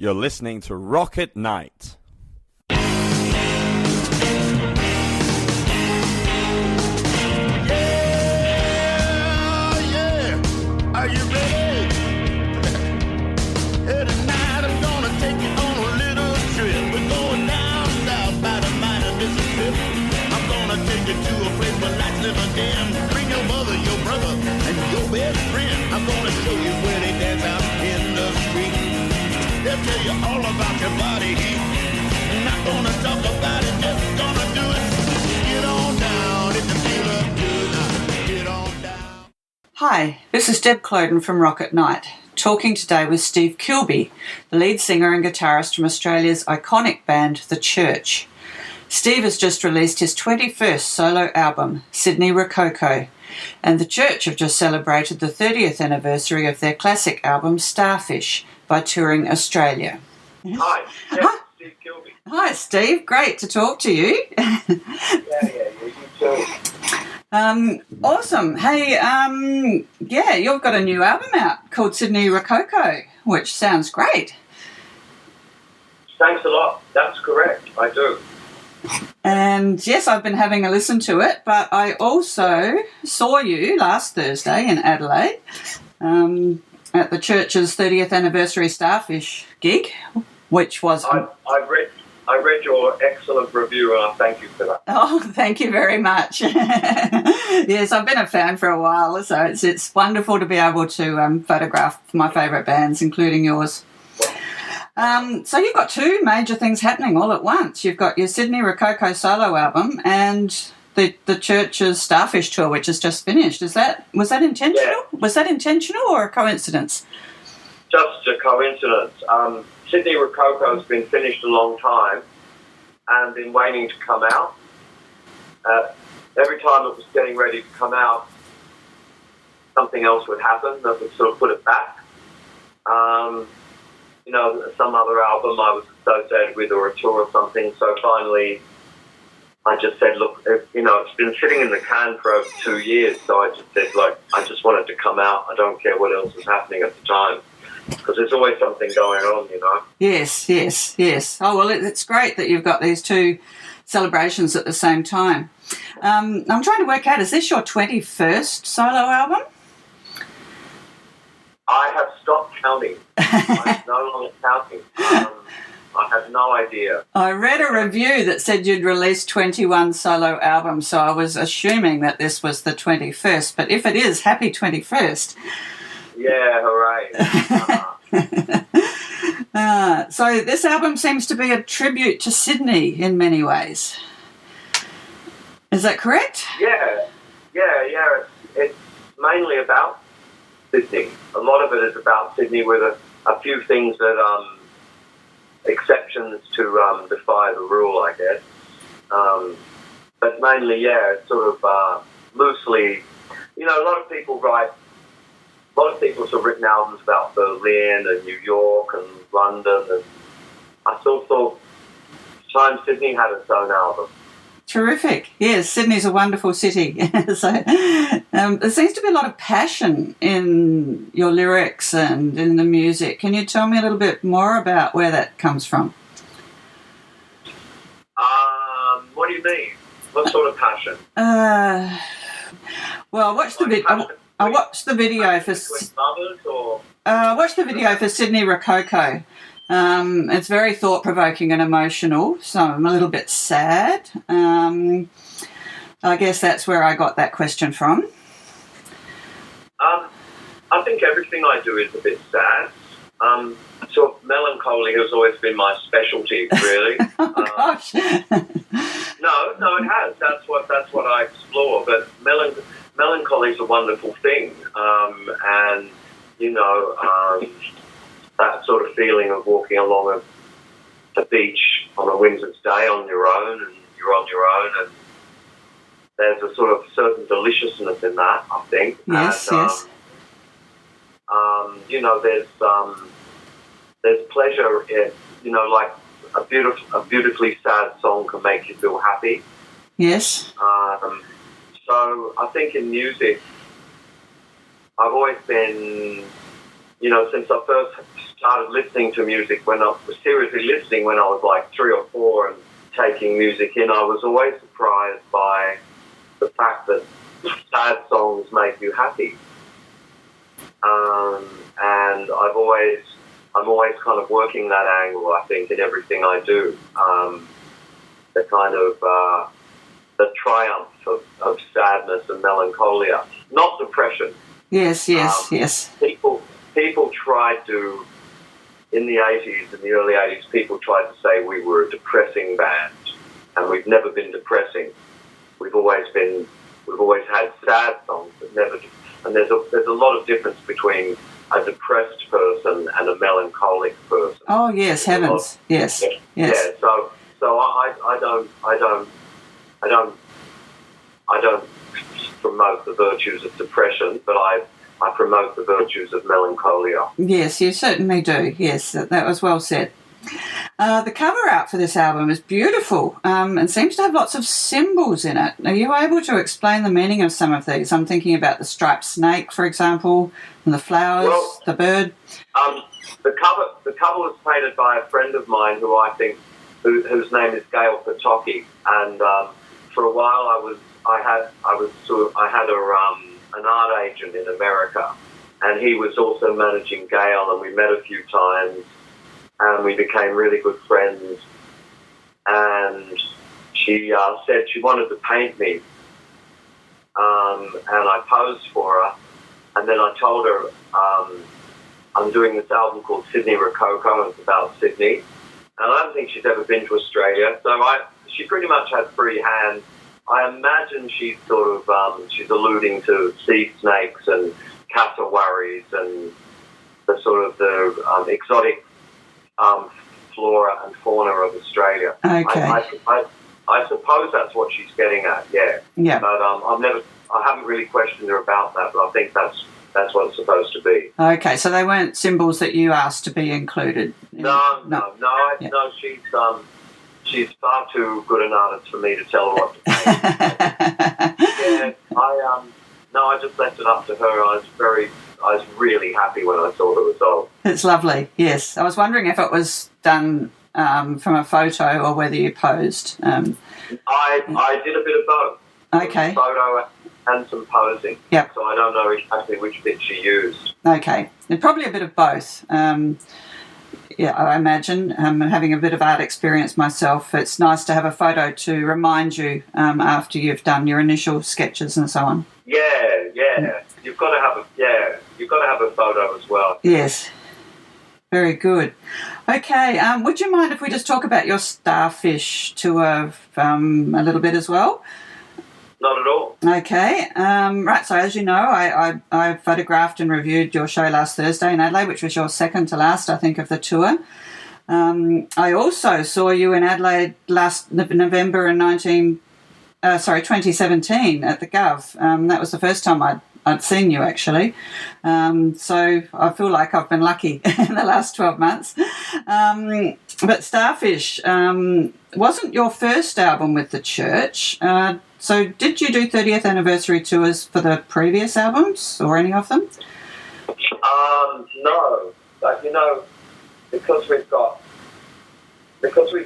You're listening to Rocket Night. Are you ready? Hey, tonight I'm gonna take you on a little trip. We're going down south by the mighty Mississippi. I'm gonna take you to a place where lights never dim. Bring your mother, your brother, and your best friend. I'm gonna show you where they dance out in the street. They'll tell you all about your body heat. Not gonna talk about it, just gonna do it. Get on down if you feel up good. Get on down. Hi, this is Deb Cloden from Rocket Night, talking today with Steve Kilbey, the lead singer and guitarist from Australia's iconic band, The Church. Steve has just released his 21st solo album, Sydney Rococo, and The Church have just celebrated the 30th anniversary of their classic album, Starfish, by touring Australia. Hi, yes, Steve Kilbey. Hi, Steve. Great to talk to you. You too. Awesome. Hey, you've got a new album out called Sydney Rococo, which sounds great. Thanks a lot. That's correct. I do. And yes, I've been having a listen to it, but I also saw you last Thursday in Adelaide at the Church's 30th anniversary Starfish gig, which was... I read your excellent review and I thank you for that. Oh, thank you very much. Yes, I've been a fan for a while, so it's wonderful to be able to photograph my favourite bands, including yours. So you've got two major things happening all at once. You've got your Sydney Rococo solo album and the Church's Starfish tour, which has just finished. Was that intentional? Yeah. Was that intentional or a coincidence? Just a coincidence. Sydney Rococo's been finished a long time and been waiting to come out. Every time it was getting ready to come out, something else would happen that would sort of put it back. Some other album I was associated with or a tour or something. So finally, I just said, look, it's been sitting in the can for over 2 years. So I just said, I just wanted to come out. I don't care what else was happening at the time. Because there's always something going on, Yes. Oh, well, it's great that you've got these two celebrations at the same time. I'm trying to work out, is this your 21st solo album? I have stopped counting. I'm no longer counting. I have no idea. I read a review that said you'd released 21 solo albums, so I was assuming that this was the 21st. But if it is, happy 21st. Yeah, hooray. So this album seems to be a tribute to Sydney in many ways. Is that correct? Yeah. It's mainly about Sydney. A lot of it is about Sydney with a few things that exceptions to defy the rule, I guess. But mainly, it's sort of loosely, a lot of people have written albums about Berlin and New York and London, and I sort of thought time Sydney had its own album. Terrific. Yes, Sydney's a wonderful city. So there seems to be a lot of passion in your lyrics and in the music. Can you tell me a little bit more about where that comes from? What do you mean? What sort of passion? Well, I watched the video. I watched the video for Sydney Rococo. It's very thought-provoking and emotional, so I'm a little bit sad. I guess that's where I got that question from. I think everything I do is a bit sad. Sort of melancholy has always been my specialty, really. Oh, gosh. No, it has. That's what I explore. But melancholy is a wonderful thing, and that sort of feeling of walking along a beach on a winter's day on your own, and you're on your own, and there's a sort of certain deliciousness in that, I think. Yes, and, yes. There's pleasure in, like a beautifully sad song can make you feel happy. Yes. So I think in music, I've always been, since I first started listening to music when I was seriously listening when I was like 3 or 4 and taking music in, I was always surprised by the fact that sad songs make you happy. And I'm always kind of working that angle, I think, in everything I do. The kind of the triumph of sadness and melancholia, not depression. Yes. People tried to, in the 80s, in the early 80s, people tried to say we were a depressing band, and we've never been depressing. We've always had sad songs, but never. And there's a lot of difference between a depressed person and a melancholic person. Oh yes, heavens, yes. Yeah. So I don't promote the virtues of depression, but I promote the virtues of melancholia. Yes, you certainly do. Yes, that was well said. The cover art for this album is beautiful and seems to have lots of symbols in it. Are you able to explain the meaning of some of these? I'm thinking about the striped snake, for example, and the flowers, the bird. The cover was painted by a friend of mine whose name is Gail Patocki, and for a while I had an art agent in America, and he was also managing Gail, and we met a few times. And we became really good friends. And she said she wanted to paint me. And I posed for her. And then I told her I'm doing this album called Sydney Rococo, and it's about Sydney. And I don't think she's ever been to Australia. So she pretty much had free hand. I imagine she's she's alluding to sea snakes and cassowaries and the exotic flora and fauna of Australia. Okay. I suppose that's what she's getting at. Yeah. Yeah. But I haven't really questioned her about that. But I think that's what it's supposed to be. Okay, so they weren't symbols that you asked to be included. No. She's far too good an artist for me to tell her what to paint. I just left it up to her. I was really happy when I saw the result. It's lovely, yes. I was wondering if it was done from a photo or whether you posed. I did a bit of both. Okay. Some photo and some posing. Yep. So I don't know exactly which bit she used. Okay. Probably a bit of both. Yeah, I imagine, having a bit of art experience myself, it's nice to have a photo to remind you after you've done your initial sketches and so on. Yeah. You've got to have a photo as well. Yes. Very good. Okay, would you mind if we just talk about your Starfish tour a little bit as well? Not at all. Okay. Right, so as you know, I photographed and reviewed your show last Thursday in Adelaide, which was your second to last, I think, of the tour. I also saw you in Adelaide last November in 2017 at the Gov. That was the first time I'd seen you, actually. So I feel like I've been lucky in the last 12 months. But Starfish wasn't your first album with the church. So did you do 30th anniversary tours for the previous albums or any of them? No. But, because we've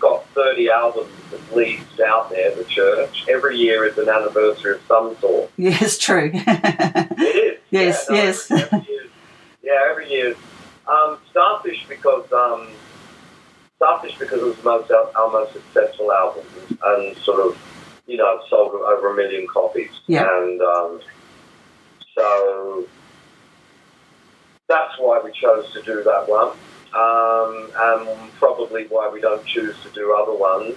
got 30 albums at least out there, the church, every year is an anniversary of some sort. Yes, true. It is. Yes, yes. Every year. Starfish because it was our most successful album and sold over 1 million copies. Yeah. And so that's why we chose to do that one. And probably why we don't choose to do other ones.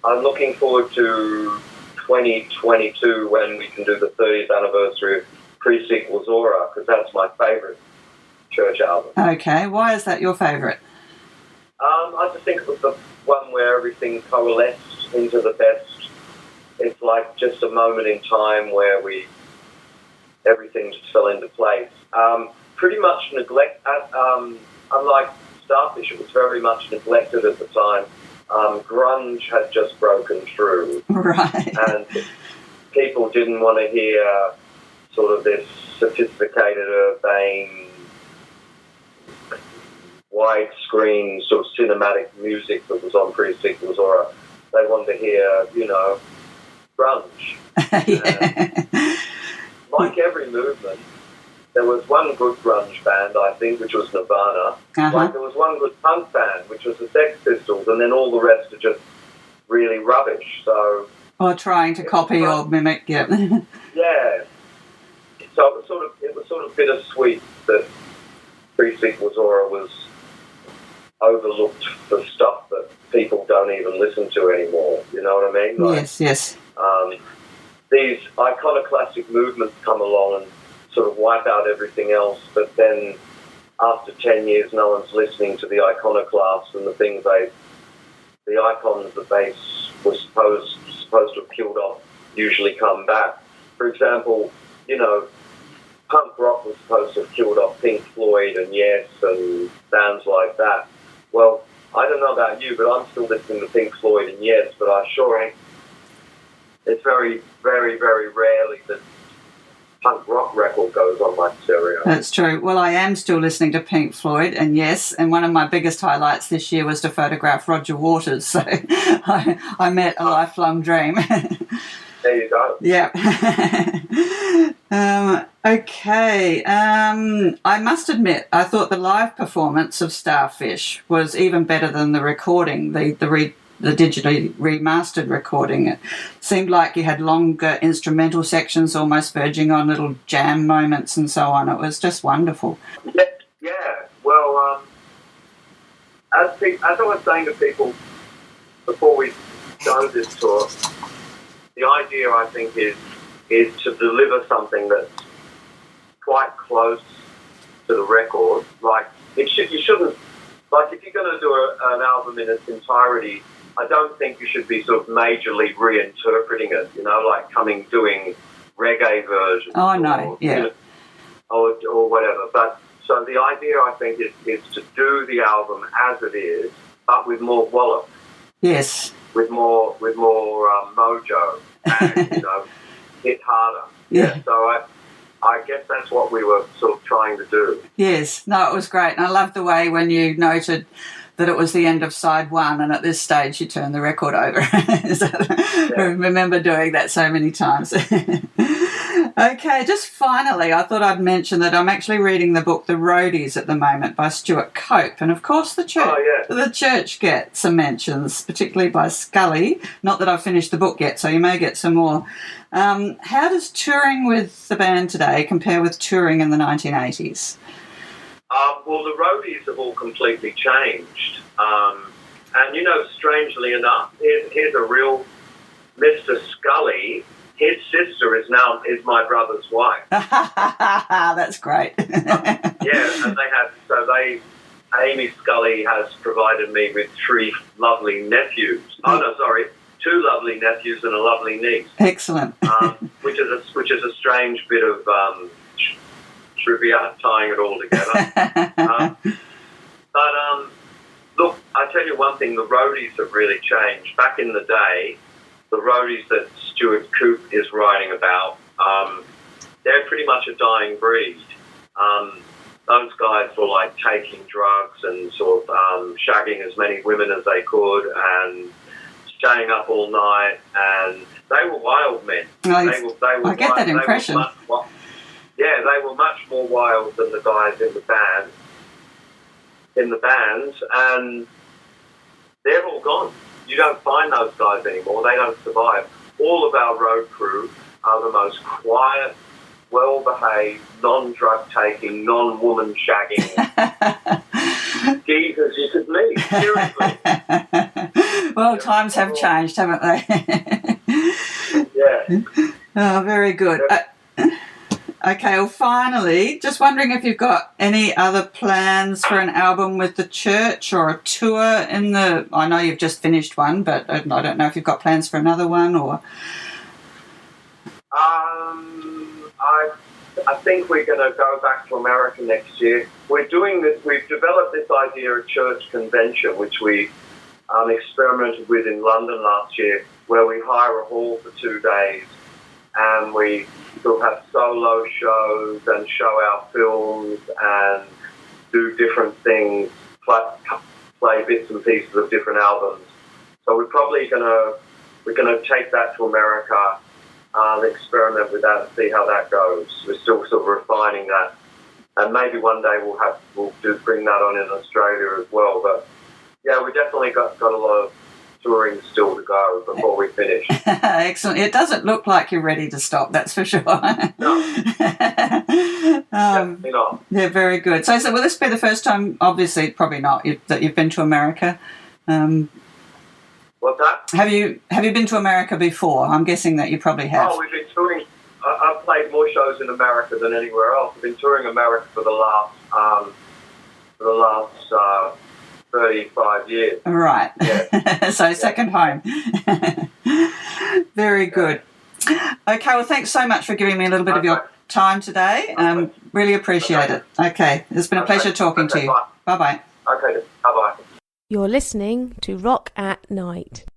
I'm looking forward to 2022 when we can do the 30th anniversary of Pre-Sequel Zora, because that's my favourite church album. Okay, why is that your favourite? I just think it was the one where everything coalesced into the best. It's like just a moment in time where everything just fell into place. Pretty much unlike Starfish, it was very much neglected at the time. Grunge had just broken through. Right. And people didn't want to hear sort of this sophisticated, urbane, widescreen sort of cinematic music that was on pre-sequels, or they wanted to hear, grunge. Yeah. Like every movement, there was one good grunge band, I think, which was Nirvana. Like there was one good punk band, which was the Sex Pistols, and then all the rest are just really rubbish. So, or trying to copy or mimic, yeah. Yeah. So it was sort of bittersweet that pre-sequels Aura was overlooked for stuff that people don't even listen to anymore. You know what I mean? Like, Yes. These iconoclastic movements come along and sort of wipe out everything else, but then after 10 years, no one's listening to the iconoclasts and the icons that they were supposed to have killed off usually come back. For example, punk rock was supposed to have killed off Pink Floyd and Yes and bands like that. Well, I don't know about you, but I'm still listening to Pink Floyd and Yes, but I sure ain't. It's very, very, very rarely that punk rock record goes on my stereo. That's true. Well, I am still listening to Pink Floyd and Yes, and one of my biggest highlights this year was to photograph Roger Waters, so I met a lifelong dream. There you go. Yeah. Okay. I must admit, I thought the live performance of Starfish was even better than the recording, the digitally remastered recording. It seemed like you had longer instrumental sections, almost verging on little jam moments and so on. It was just wonderful. Yeah. Well, as I was saying to people before we started this tour, the idea, I think, is to deliver something that's quite close to the record. Like, you shouldn't, like, if you're going to do an album in its entirety, I don't think you should be sort of majorly reinterpreting it, like doing reggae versions. Oh, no, yeah. Or whatever. But, so the idea, I think, is to do the album as it is, but with more wallop. Yes. With more mojo and, hit harder. Yeah. So I guess that's what we were sort of trying to do. Yes. No, it was great. And I loved the way when you noted that it was the end of side one, and at this stage you turn the record over. I remember doing that so many times. Okay, just finally, I thought I'd mention that I'm actually reading the book The Roadies at the moment by Stuart Cope, and of course the church gets some mentions, particularly by Scully. Not that I've finished the book yet, so you may get some more. How does touring with the band today compare with touring in the 1980s? Well, the Roadies have all completely changed. And, strangely enough, here's a real Mr. Scully. His sister is my brother's wife. That's great. Yeah, and Amy Scully has provided me with 3 lovely nephews. Oh, no, sorry, 2 lovely nephews and a lovely niece. Excellent. Which is a strange bit of trivia, tying it all together. But look, I tell you one thing, the Roadies have really changed. Back in the day, the Roadies that Stuart Coop is writing about, they're pretty much a dying breed. Those guys were like taking drugs and sort of shagging as many women as they could and staying up all night, and they were wild men. I get that impression. They were much more wild than the guys in the bands, and they're all gone. You don't find those guys anymore. They don't survive. All of our road crew are the most quiet, well-behaved, non-drug-taking, non-woman shagging geezers you could meet. Seriously. Well, times have changed, haven't they? Yeah. Oh, very good. Okay, well, finally, just wondering if you've got any other plans for an album with the church or a tour I know you've just finished one, but I don't know if you've got plans for another one or... I think we're going to go back to America next year. We're doing this, we've developed this idea of church convention, which we experimented with in London last year, where we hire a hall for 2 days and we still have solo shows and show our films and do different things play bits and pieces of different albums. So we're probably gonna take that to America, experiment with that and see how that goes. We're still sort of refining that, and maybe one day we'll bring that on in Australia as well. But yeah, we definitely got a lot of touring still to go before we finish. Excellent. It doesn't look like you're ready to stop, that's for sure. No. Definitely not. Yeah, very good. So will this be the first time, obviously probably not, that you've been to America? What's that? Have you been to America before? I'm guessing that you probably have. Oh, we've been touring. I've played more shows in America than anywhere else. I've been touring America for the last 35 years. Right. Yeah. So second home. Very good. Okay, well, thanks so much for giving me a little bit of your time today. Really appreciate it. Okay, it's been a pleasure talking to you. Bye. Bye-bye. Okay, bye-bye. You're listening to Rock at Night.